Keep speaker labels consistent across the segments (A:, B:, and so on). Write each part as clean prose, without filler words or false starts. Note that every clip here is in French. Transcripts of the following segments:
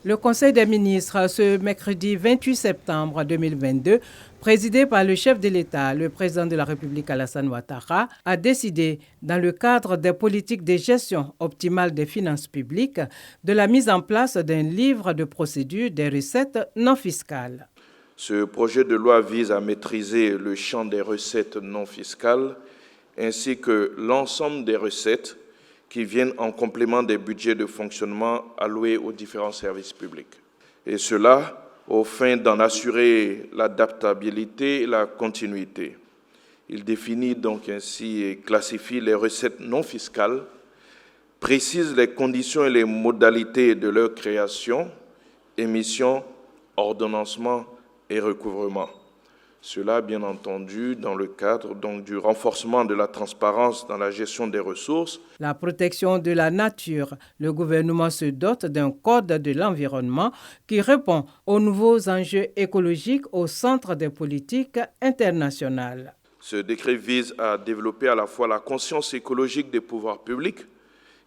A: Le Conseil des ministres, ce mercredi 28 septembre 2022, présidé par le chef de l'État, le président de la République Alassane Ouattara, a décidé, dans le cadre des politiques de gestion optimale des finances publiques, de la mise en place d'un livre de procédure des recettes non fiscales.
B: Ce projet de loi vise à maîtriser le champ des recettes non fiscales ainsi que l'ensemble des recettes qui viennent en complément des budgets de fonctionnement alloués aux différents services publics. Et cela aux fins d'en assurer l'adaptabilité et la continuité. Il définit donc ainsi et classifie les recettes non fiscales, précise les conditions et les modalités de leur création, émission, ordonnancement et recouvrement. Cela, bien entendu, dans le cadre donc, du renforcement de la transparence dans la gestion des ressources.
A: La protection de la nature. Le gouvernement se dote d'un code de l'environnement qui répond aux nouveaux enjeux écologiques au centre des politiques internationales.
B: Ce décret vise à développer à la fois la conscience écologique des pouvoirs publics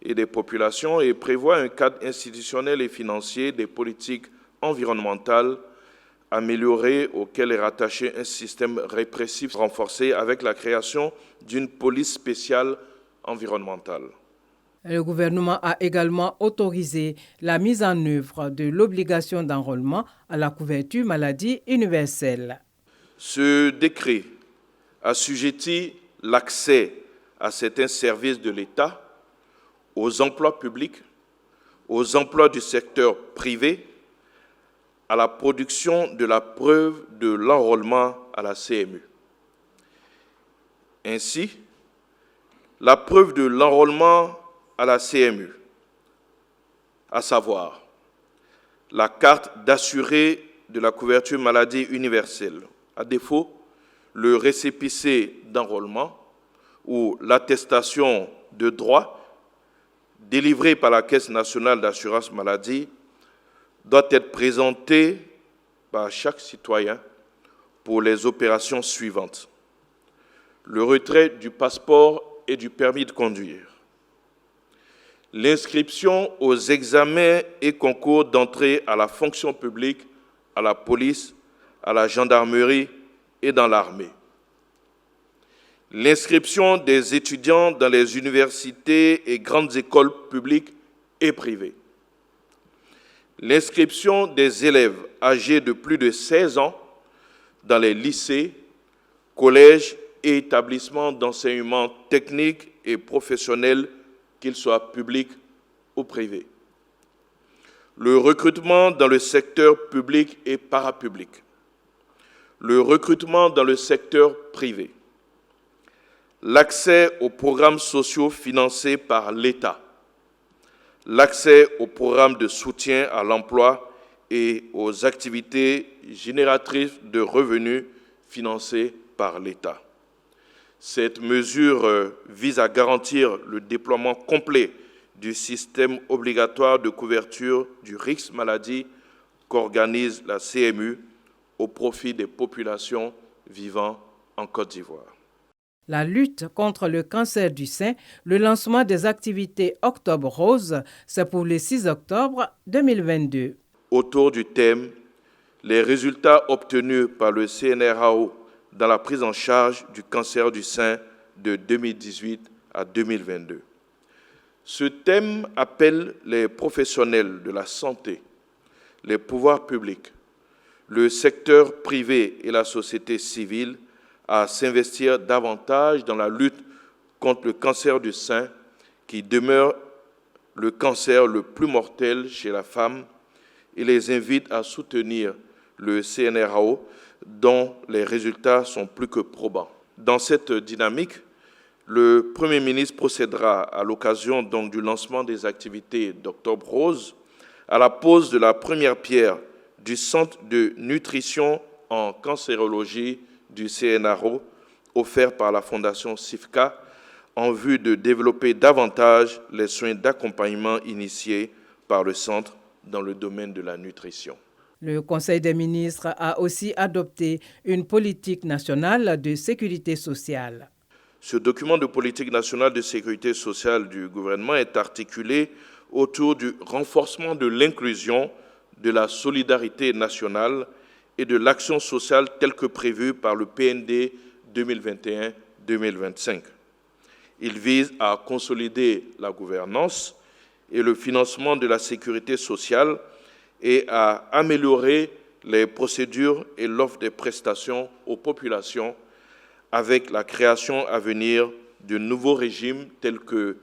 B: et des populations et prévoit un cadre institutionnel et financier des politiques environnementales amélioré auquel est rattaché un système répressif renforcé avec la création d'une police spéciale environnementale.
A: Le gouvernement a également autorisé la mise en œuvre de l'obligation d'enrôlement à la couverture maladie universelle.
B: Ce décret assujettit l'accès à certains services de l'État, aux emplois publics, aux emplois du secteur privé, à la production de la preuve de l'enrôlement à la CMU. Ainsi, la preuve de l'enrôlement à la CMU, à savoir la carte d'assuré de la couverture maladie universelle, à défaut, le récépissé d'enrôlement ou l'attestation de droit délivrée par la Caisse nationale d'assurance maladie doit être présenté par chaque citoyen pour les opérations suivantes. Le retrait du passeport et du permis de conduire. L'inscription aux examens et concours d'entrée à la fonction publique, à la police, à la gendarmerie et dans l'armée. L'inscription des étudiants dans les universités et grandes écoles publiques et privées. L'inscription des élèves âgés de plus de 16 ans dans les lycées, collèges et établissements d'enseignement technique et professionnel, qu'ils soient publics ou privés. Le recrutement dans le secteur public et parapublic. Le recrutement dans le secteur privé. L'accès aux programmes sociaux financés par l'État. L'accès aux programmes de soutien à l'emploi et aux activités génératrices de revenus financées par l'État. Cette mesure vise à garantir le déploiement complet du système obligatoire de couverture du risque maladie qu'organise la CMU au profit des populations vivant en Côte d'Ivoire.
A: La lutte contre le cancer du sein, le lancement des activités Octobre Rose, c'est pour le 6 octobre 2022.
B: Autour du thème « Les résultats obtenus par le CNRAO dans la prise en charge du cancer du sein de 2018 à 2022 ». Ce thème appelle les professionnels de la santé, les pouvoirs publics, le secteur privé et la société civile à s'investir davantage dans la lutte contre le cancer du sein, qui demeure le cancer le plus mortel chez la femme, et les invite à soutenir le CNRAO, dont les résultats sont plus que probants. Dans cette dynamique, le Premier ministre procédera, à l'occasion donc du lancement des activités d'Octobre Rose, à la pose de la première pierre du centre de nutrition en cancérologie du CNRAO, offert par la Fondation CIFCA, en vue de développer davantage les soins d'accompagnement initiés par le centre dans le domaine de la nutrition.
A: Le Conseil des ministres a aussi adopté une politique nationale de sécurité sociale.
B: Ce document de politique nationale de sécurité sociale du gouvernement est articulé autour du renforcement de l'inclusion de la solidarité nationale et de l'action sociale telle que prévue par le PND 2021-2025. Il vise à consolider la gouvernance et le financement de la sécurité sociale et à améliorer les procédures et l'offre des prestations aux populations avec la création à venir de nouveaux régimes tels que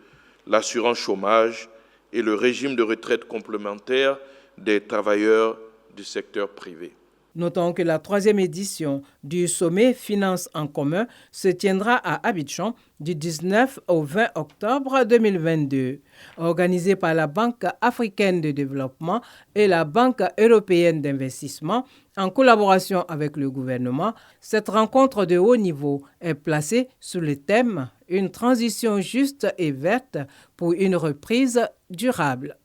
B: l'assurance chômage et le régime de retraite complémentaire des travailleurs du secteur privé.
A: Notons que la 3e édition du sommet Finances en commun se tiendra à Abidjan du 19 au 20 octobre 2022. Organisée par la Banque africaine de développement et la Banque européenne d'investissement, en collaboration avec le gouvernement, cette rencontre de haut niveau est placée sous le thème « Une transition juste et verte pour une reprise durable ».